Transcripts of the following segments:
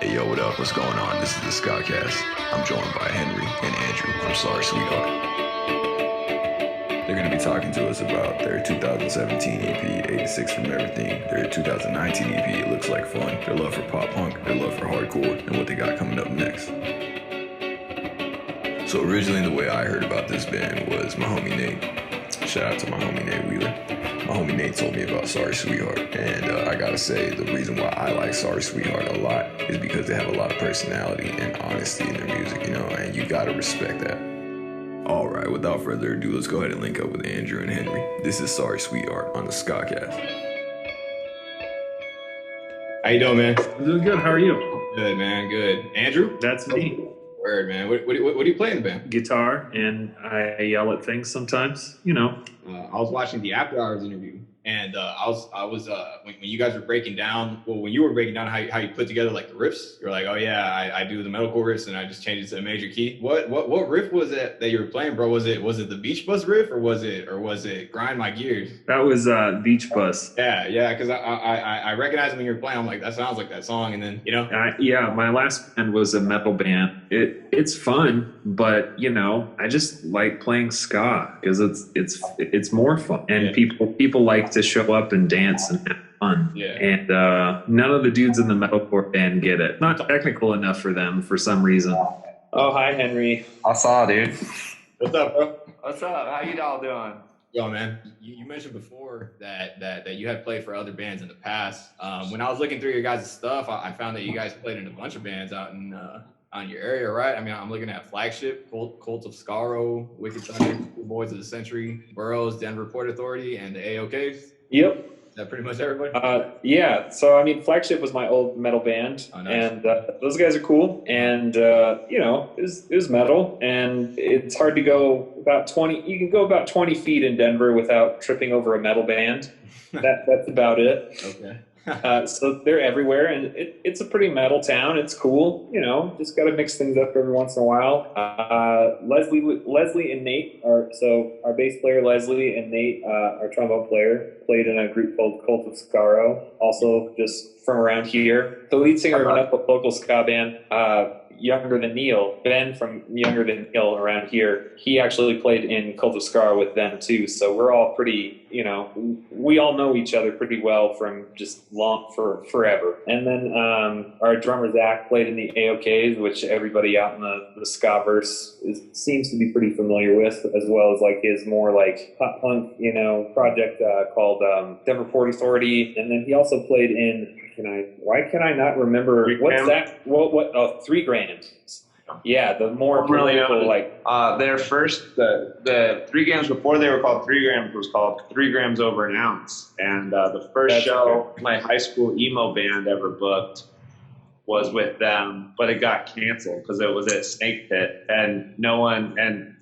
Hey yo, what up? What's going on? This is the SKA CAST. I'm joined by Henry and Andrew from Sorry Sweetheart. They're going to be talking to us about their 2017 EP, 86 from Everything, their 2019 EP, It Looks Like Fun, their love for pop punk, their love for hardcore, and what they got coming up next. So originally the way I heard about this band was my homie Nate. Shout out to my homie Nate Wheeler. My homie Nate told me about Sorry Sweetheart, and I gotta say the reason why I like Sorry Sweetheart a lot is because they have a lot of personality and honesty in their music, you know, and you gotta respect that. Alright, without further ado, let's go ahead and link up with Andrew and Henry. This is Sorry Sweetheart on the SKA CAST. How you doing, man? I'm doing good. How are you? Good, man. Good. Andrew? That's me. Word, man. What do you play in the band? Guitar, and I yell at things sometimes, you know. I was watching the After Hours interview, and I was when you guys were breaking down, when you were breaking down how you put together like the riffs, you're like, oh yeah, I do the metalcore riffs and I just change it to a major key. What riff was it that you were playing, bro? Was it the Beach Bus riff or was it Grind My Gears? That was Beach Bus. Yeah, because I recognized when you were playing, I'm like, that sounds like that song, and then yeah, my last band was a metal band. It's fun, but you know, I just like playing ska because it's more fun, and people like to show up and dance and have fun. Yeah. And none of the dudes in the metalcore band get it. Not technical enough for them for some reason. Oh, hi, Henry. I saw, dude. What's up, bro? What's up? How you all doing? Yo, man, you mentioned before that you had played for other bands in the past. When I was looking through your guys' stuff, I found that you guys played in a bunch of bands out in on your area, right? I mean, I'm looking at Flagship, Cult of Skaro, Wicked Thunder, Boys of the Century, Burroughs, Denver Port Authority, and the AOKs. Yep. Is that pretty much everybody? Yeah. So, I mean, Flagship was my old metal band, Oh, nice. and those guys are cool. And, you know, it was metal, and it's hard to go about 20. You can go about 20 feet in Denver without tripping over a metal band. That's about it. Okay. So they're everywhere, and it's a pretty metal town. It's cool, you know. Just got to mix things up every once in a while. Leslie and Nate so our bass player Leslie and Nate, our trombone player, played in a group called Cult of Skaro, also just from around here. The lead singer of a local ska band, younger than Neil, Ben from Younger Than Neil around here, he actually played in Cult of Skaro with them too. So we're all pretty, you know, we all know each other pretty well from just forever. And then our drummer Zach played in the AOKs, which everybody out in the ska verse seems to be pretty familiar with, as well as like his more like pop punk, you know, project called Denver Port Authority. And then he also played in, why can I not remember what's that? What? 3 Grand. Yeah, the more political, like their first the 3 grams before they were called 3 grams was called 3 grams over an ounce, and the first show my high school emo band ever booked was with them, but it got canceled because it was at Snake Pit, and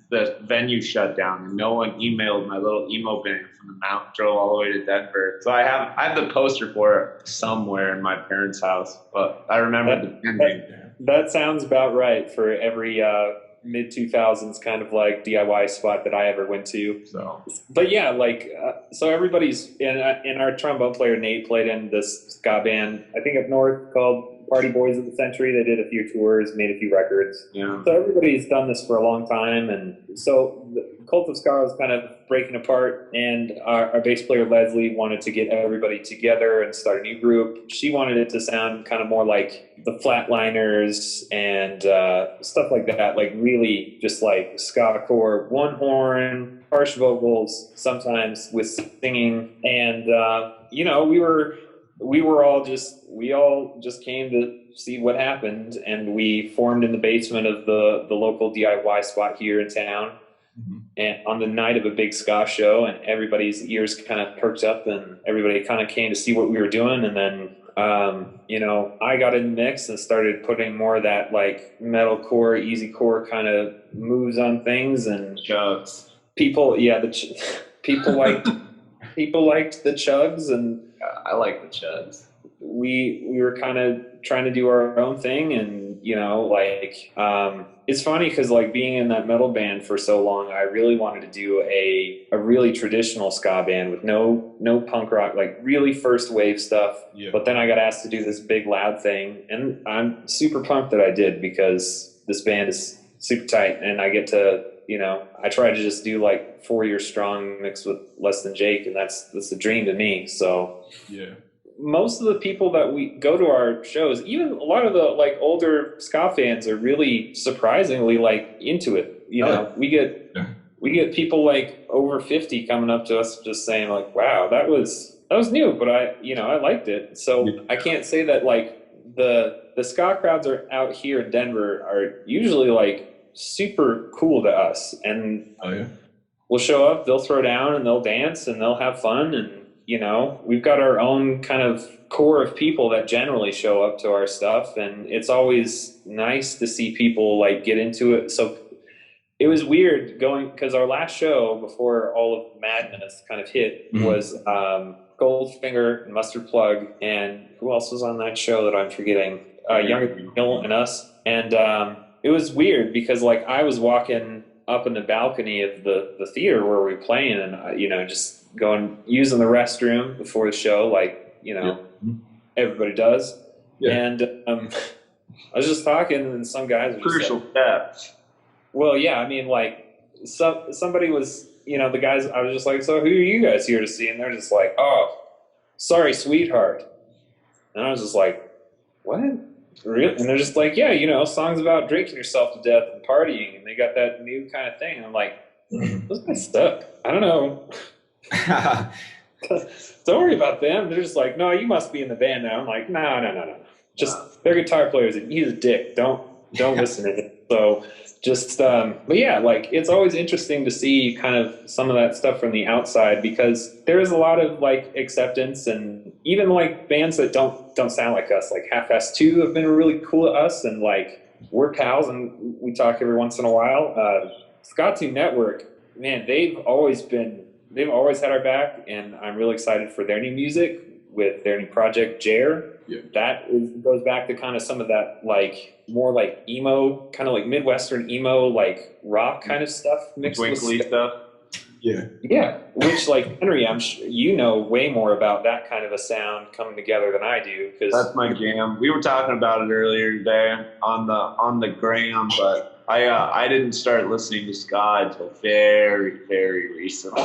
the venue shut down, and no one emailed my little emo band from the mountain, drove all the way to Denver. So I have the poster for it somewhere in my parents' house, but I remember the ending. That sounds about right for every mid-2000s kind of like DIY spot that I ever went to. So, but yeah, like so everybody's in our trombone player Nate played in this ska band I think up north called Party Boys of the Century. They did a few tours, made a few records. Yeah. So everybody's done this for a long time, and so the Cult of Skaro was kind of breaking apart, and our bass player Leslie wanted to get everybody together and start a new group. She wanted it to sound kind of more like the Flatliners and stuff like that, like really just like skacore, one horn, harsh vocals, sometimes with singing, and you know, we all just came to see what happened, and we formed in the basement of the local DIY spot here in town. Mm-hmm. And on the night of a big ska show, and everybody's ears kind of perked up, and everybody kind of came to see what we were doing. And then, you know, I got in the mix and started putting more of that like metalcore, easy core kind of moves on things. And chugs. People liked the chugs, and I like the chugs. we were kind of trying to do our own thing. And, you know, like, it's funny because like being in that metal band for so long, I really wanted to do a really traditional ska band with no punk rock, like really first wave stuff. Yeah. But then I got asked to do this big loud thing, and I'm super pumped that I did, because this band is super tight, and I get to, you know, I try to just do like 4 Years Strong mixed with Less Than Jake, and that's a dream to me. So Yeah. most of the people that we go to our shows, even a lot of the like older ska fans, are really surprisingly like into it. You know, we get people like over 50 coming up to us just saying like, wow, that was new, but I liked it. So I can't say that like the ska crowds are out here in Denver are usually like super cool to us, and we'll show up, they'll throw down and they'll dance and they'll have fun. And you know, we've got our own kind of core of people that generally show up to our stuff, and it's always nice to see people like get into it. So it was weird going, because our last show before all of madness kind of hit was Goldfinger and Mustard Plug, and who else was on that show that I'm forgetting? Younger Hill and us. And it was weird because like I was walking up in the balcony of the theater where we were playing, and you know, just using the restroom before the show, like, you know, everybody does. And I was just talking, and some guys were Crucial steps. Well, yeah, I mean, like, somebody was, you know, the guys, I was just like, so who are you guys here to see? And they're just like, oh, sorry, sweetheart. And I was just like, what? Really? And they're just like, yeah, you know, songs about drinking yourself to death and partying. And they got that new kind of thing. And I'm like, those guys suck. I don't know. Don't worry about them. They're just like, no, you must be in the band now. I'm like, no. Just, they're guitar players. He's a dick. Don't listen to him. So just, but yeah, like, it's always interesting to see kind of some of that stuff from the outside, because there is a lot of like acceptance, and even like bands that don't sound like us, like Half-Ass 2 have been really cool to us, and like we're pals and we talk every once in a while. SKA 2 Network, man, they've always had our back, and I'm really excited for their new music with their new project, Jer. That goes back to kind of some of that like more like emo, kind of like Midwestern emo, like rock kind of stuff mixed with stuff. Yeah, which like Henry, I'm sure you know way more about that kind of a sound coming together than I do. Because that's my jam. We were talking about it earlier today on the gram, but I didn't start listening to ska until very, very recently.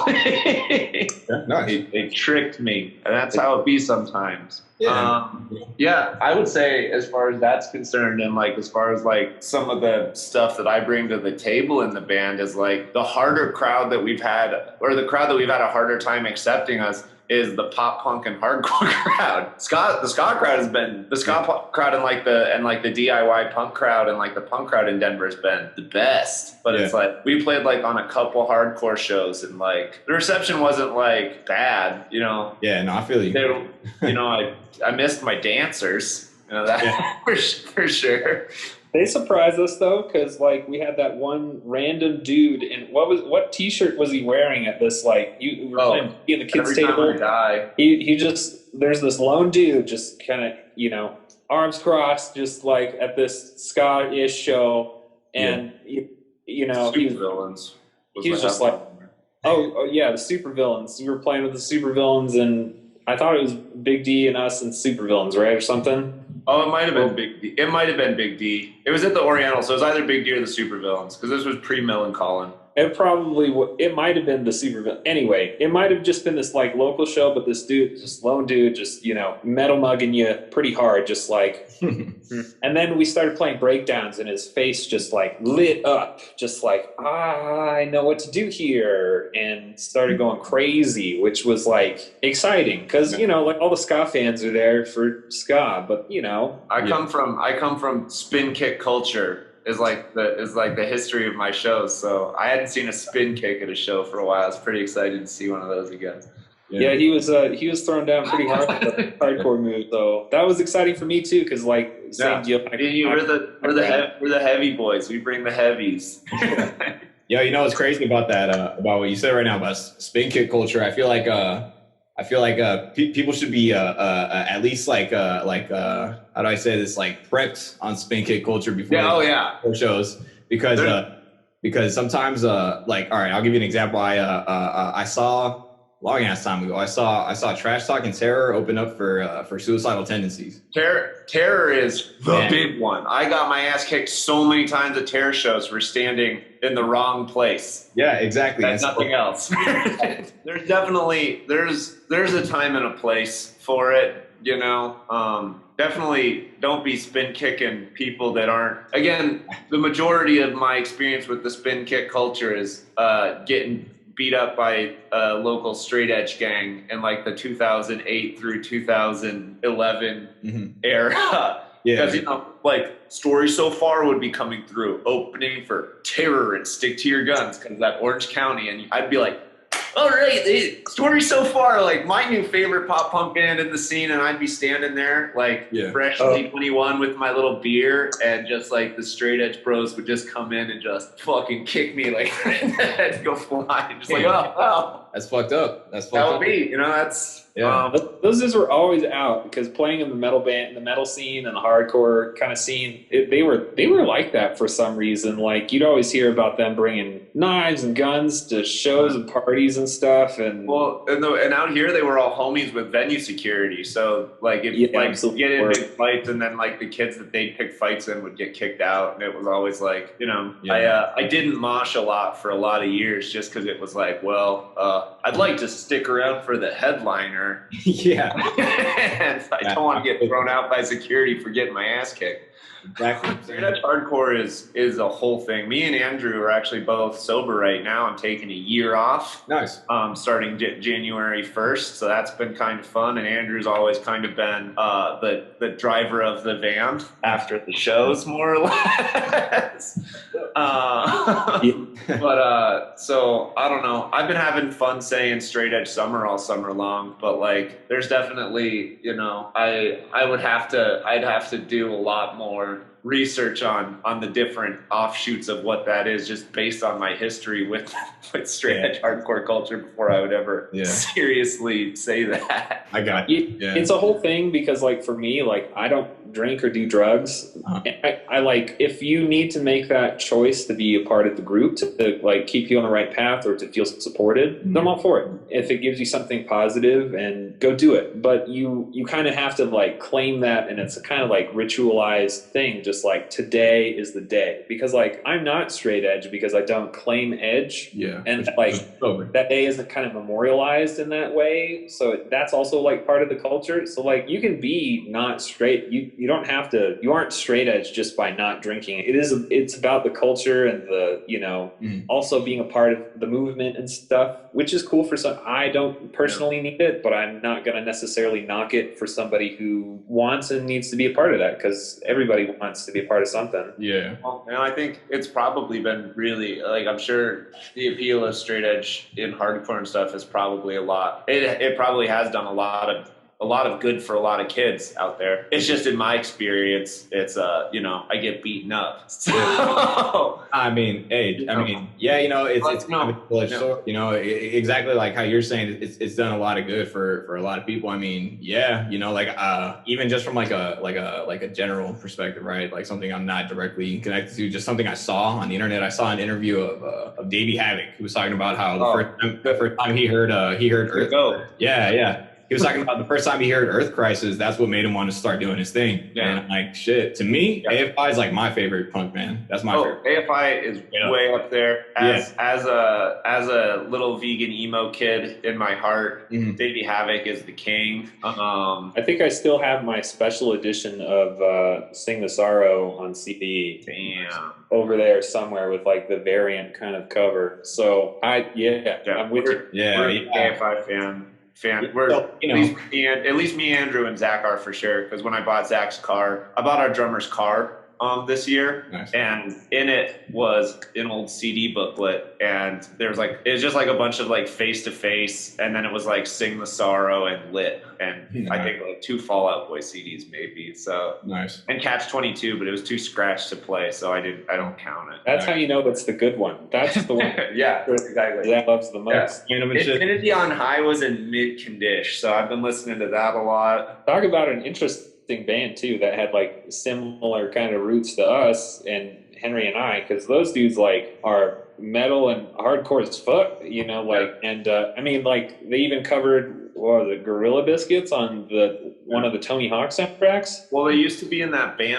They tricked me, and that's how it be sometimes. I would say as far as that's concerned, and like as far as like some of the stuff that I bring to the table in the band is like the harder crowd that we've had, or the crowd that we've had a harder time accepting us, is the pop punk and hardcore crowd. The ska crowd has been the ska crowd, and like the DIY punk crowd and like the punk crowd in Denver has been the best. But it's like we played like on a couple hardcore shows, and like the reception wasn't like bad, you know. Yeah, no, I feel you. You know, I missed my dancers, you know, that for sure. They surprised us though, because like we had that one random dude, and what T-shirt was he wearing at this like you were playing in the kids table? He just, there's this lone dude just kind of, you know, arms crossed, just like at this ska-ish show, and you know, he was just like, oh yeah, the supervillains. We were playing with the supervillains, and I thought it was Big D and us and supervillains, right, or something. Oh, it might have been Big D. It might have been Big D. It was at the Oriental, so it was either Big D or the Supervillains, because this was pre-Millencolin. It might have been the supervillain. Anyway, it might have just been this like local show, but this dude, just lone dude, just, you know, metal mugging you pretty hard, just like. And then we started playing breakdowns, and his face just like lit up, just like, I know what to do here, and started going crazy, which was like exciting because, you know, like all the ska fans are there for ska, but you know, I come from spin kick culture. Is like the history of my shows. So I hadn't seen a spin kick at a show for a while. I was pretty excited to see one of those again. Yeah, he was thrown down pretty hard with the hardcore move, though. That was exciting for me too, because like same deal. We're the heavy boys. We bring the heavies. Yo, you know what's crazy about that? About what you said right now about spin kick culture? I feel like I feel like people should be at least like how do I say this, like prepped on spin kick culture before before shows, because sometimes like, all right, I'll give you an example. I saw long ass time ago, I saw Trash Talk and Terror open up for Suicidal Tendencies. Terror is the big one. I got my ass kicked so many times at Terror shows for standing in the wrong place. Yeah, exactly. That's nothing else. There's definitely there's a time and a place for it, you know. Definitely don't be spin kicking people that aren't. Again, the majority of my experience with the spin kick culture is getting beat up by a local straight edge gang in like the 2008 through 2011 era. Because, you know, like, Story So Far would be coming through, opening for Terror and Stick to Your Guns, because that Orange County, and I'd be like, all right, Story So Far, like my new favorite pop punk band in the scene, and I'd be standing there like freshly 21 with my little beer, and just like the straight edge bros would just come in and just fucking kick me like head go flying, just like that's fucked up. That would be, you know, that's those dudes were always out because playing in the metal band, the metal scene and the hardcore kind of scene, they were like that for some reason. Like you'd always hear about them bringing knives and guns to shows and parties and stuff. And and out here they were all homies with venue security. So like if you get in big fights, and then like the kids that they'd pick fights in would get kicked out, and it was always like, you know, I didn't mosh a lot for a lot of years just because it was like, well, I'd like to stick around for the headliner. And I don't want to get thrown out by security for getting my ass kicked. Exactly. Straight edge hardcore is a whole thing. Me and Andrew are actually both sober right now. I'm taking a year off. Nice. Starting January 1st, so that's been kind of fun. And Andrew's always kind of been the driver of the van after the shows, more or less. But so I don't know. I've been having fun saying straight edge summer all summer long, but like there's definitely, you know, I'd have to do a lot more research on the different offshoots of what that is, just based on my history with straight edge hardcore culture before I would ever seriously say that. I got you. Yeah. It's a whole thing because like for me, like I don't drink or do drugs. I like, if you need to make that choice to be a part of the group to like keep you on the right path or to feel supported, then I'm all for it. If it gives you something positive, and go do it. But you kind of have to like claim that, and it's a kind of like ritualized thing, just like today is the day. Because like I'm not straight edge because I don't claim edge. Yeah. And like that day isn't kind of memorialized in that way. So that's also like part of the culture. So like you can be not straight. You don't have to, you aren't straight edge just by not drinking. It's about the culture and the, you know, also being a part of the movement and stuff, which is cool for some. I don't personally need it, but I'm not going to necessarily knock it for somebody who wants and needs to be a part of that, because everybody wants to be a part of something. Yeah. Well, you know, I think it's probably been really, like, I'm sure the appeal of straight edge in hardcore and stuff is probably a lot. It probably has done a lot of good for a lot of kids out there. It's just, in my experience, it's you know, I get beaten up. So I mean, hey, I mean, yeah, you know, it's kind of a double-edged sword, you know, exactly like how you're saying. It's done a lot of good for a lot of people. I mean, yeah, you know, like even just from like a general perspective, right? Like something I'm not directly connected to, just something I saw on the internet. I saw an interview of Davey Havoc, who was talking about how the first time he heard Earth. Yeah. He was talking about the first time he heard Earth Crisis, that's what made him want to start doing his thing. Yeah. And I'm like, shit, to me, AFI is like my favorite punk band. That's my favorite. AFI is way up there. As a little vegan emo kid in my heart, Davey Havoc is the king. I think I still have my special edition of Sing the Sorrow on CD. Damn. Over there somewhere with like the variant kind of cover. So I'm with you. We're AFI fan. We're at least me, Andrew, and Zach are for sure. Because when I bought Zach's car, I bought our drummer's car this year, Nice. and in it was an old CD booklet, and there was like, it was just like a bunch of like Face to Face, and then it was like Sing the Sorrow and Lit, and I think like 2 Fall Out Boy CDs maybe. So Nice. and Catch 22, but it was too scratched to play, so I don't count it. That's how you know it's the good one. That's the one Yeah, exactly. that loves the most. Yeah. Infinity on High was in mid condition, so I've been listening to that a lot. Talk about an interesting band too that had like similar kind of roots to us and Henry and I, because those dudes like are metal and hardcore as fuck, you know, like, and I mean, like they even covered the Gorilla Biscuits on one of the Tony Hawk soundtracks. Well, they used to be in that band